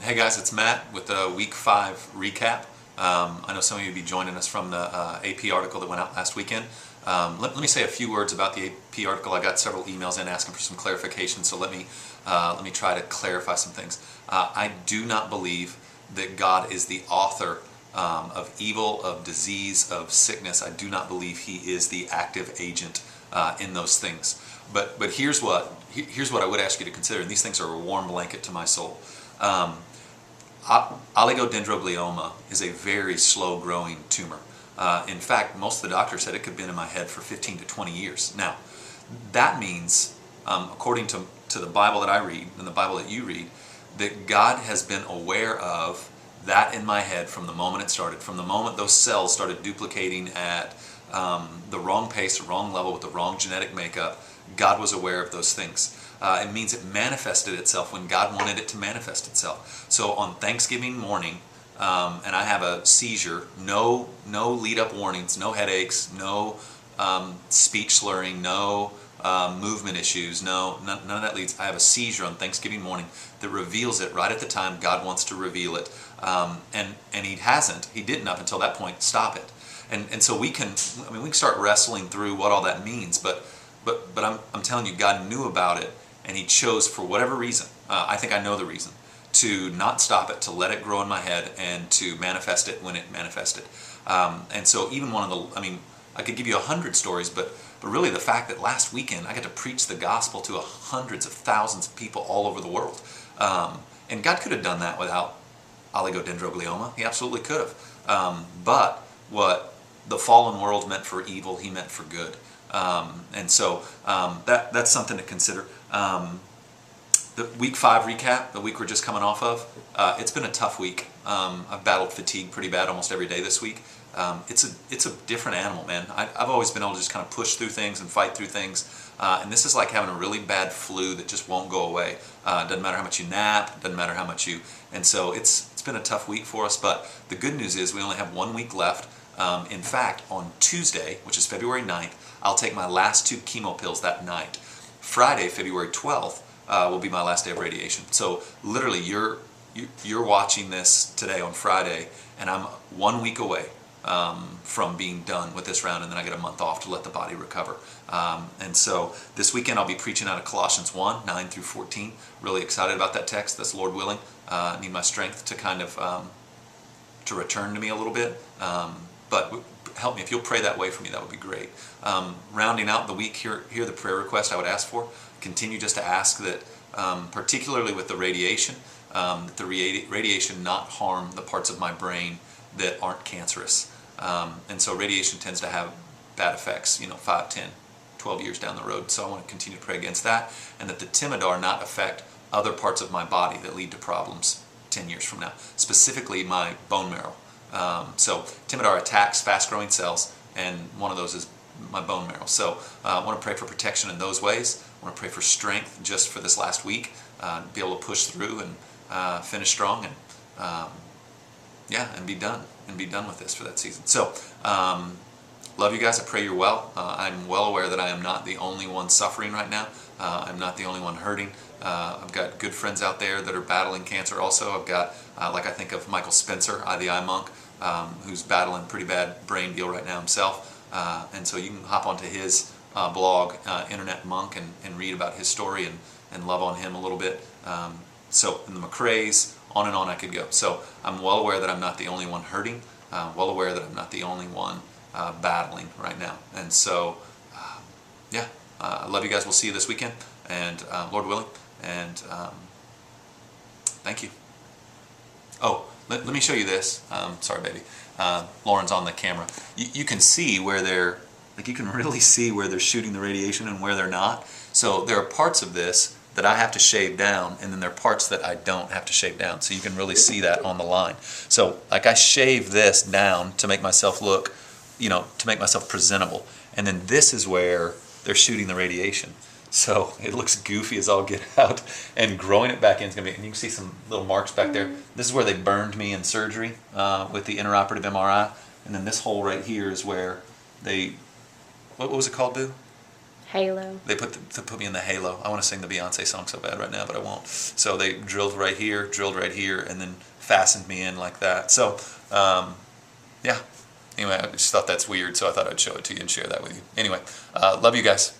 Hey guys, it's Matt with the Week 5 recap. I know some of you will be joining us from the AP article that went out last weekend. Let me say a few words about the AP article. I got several emails in asking for some clarification, so let me try to clarify some things. I do not believe that God is the author of evil, of disease, of sickness. I do not believe He is the active agent in those things. But here's what I would ask you to consider, and these things are a warm blanket to my soul. Oligodendroglioma is a very slow-growing tumor. In fact, most of the doctors said it could have been in my head for 15 to 20 years. Now, that means, according to the Bible that I read and the Bible that you read, that God has been aware of that in my head from the moment it started, from the moment those cells started duplicating at the wrong pace, the wrong level, with the wrong genetic makeup. God was aware of those things. It means it manifested itself when God wanted it to manifest itself. So on Thanksgiving morning, and I have a seizure, no lead-up warnings, no headaches, no speech slurring, no movement issues, none of that leads. I have a seizure on Thanksgiving morning that reveals it right at the time God wants to reveal it. And He didn't up until that point stop it. And so we can start wrestling through what all that means, but I'm telling you, God knew about it, and He chose, for whatever reason, I think I know the reason, to not stop it, to let it grow in my head, and to manifest it when it manifested. And so even I could give you 100 stories, but really the fact that last weekend I got to preach the gospel to hundreds of thousands of people all over the world. And God could have done that without oligodendroglioma. He absolutely could have. But what the fallen world meant for evil, He meant for good. And so that's something to consider. The Week 5 recap, the week we're just coming off of, it's been a tough week. I've battled fatigue pretty bad almost every day this week. It's a different animal, man. I've always been able to just kind of push through things and fight through things. And this is like having a really bad flu that just won't go away. Doesn't matter how much you nap, doesn't matter how much you... And so it's been a tough week for us, but the good news is we only have 1 week left. In fact, on Tuesday, which is February 9th, I'll take my last 2 chemo pills that night. Friday, February 12th, will be my last day of radiation. So literally, you're watching this today on Friday, and I'm 1 week away from being done with this round, and then I get a month off to let the body recover. And so this weekend I'll be preaching out of Colossians 1, 9 through 14. Really excited about that text. That's Lord willing. I need my strength to kind of to return to me a little bit. But help me, if you'll pray that way for me, that would be great. Rounding out the week, here are the prayer requests I would ask for. Continue just to ask that, particularly with the radiation, that the radiation not harm the parts of my brain that aren't cancerous. And so radiation tends to have bad effects, 5, 10, 12 years down the road. So I want to continue to pray against that, and that the Timidar not affect other parts of my body that lead to problems 10 years from now, specifically my bone marrow. So Timidar attacks fast-growing cells, and one of those is my bone marrow. So I want to pray for protection in those ways. I want to pray for strength just for this last week, be able to push through and finish strong, and and be done with this for that season. So love you guys. I pray you're well. I'm well aware that I am not the only one suffering right now. I'm not the only one hurting. I've got good friends out there that are battling cancer also. I've got, I think of Michael Spencer, the eye monk, who's battling a pretty bad brain deal right now himself. And so you can hop onto his blog, Internet Monk, and read about his story and love on him a little bit. So in the McRae's, on and on I could go. So I'm well aware that I'm not the only one hurting, well aware that I'm not the only one battling right now. And so, I love you guys. We'll see you this weekend, and Lord willing. And thank you. Oh, let me show you this. Sorry, baby. Lauren's on the camera. You can see where they're, you can really see where they're shooting the radiation and where they're not. So there are parts of this that I have to shave down, and then there are parts that I don't have to shave down. So you can really see that on the line. So I shave this down to make myself look, to make myself presentable. And then this is where they're shooting the radiation. So it looks goofy as all get out, and growing it back in is going to be, and you can see some little marks back there. This is where they burned me in surgery with the intraoperative MRI. And then this hole right here is where they, what was it called, Boo? Halo. They put me in the halo. I want to sing the Beyonce song so bad right now, but I won't. So they drilled right here, and then fastened me in like that. So, yeah. Anyway, I just thought that's weird, so I thought I'd show it to you and share that with you. Anyway, love you guys.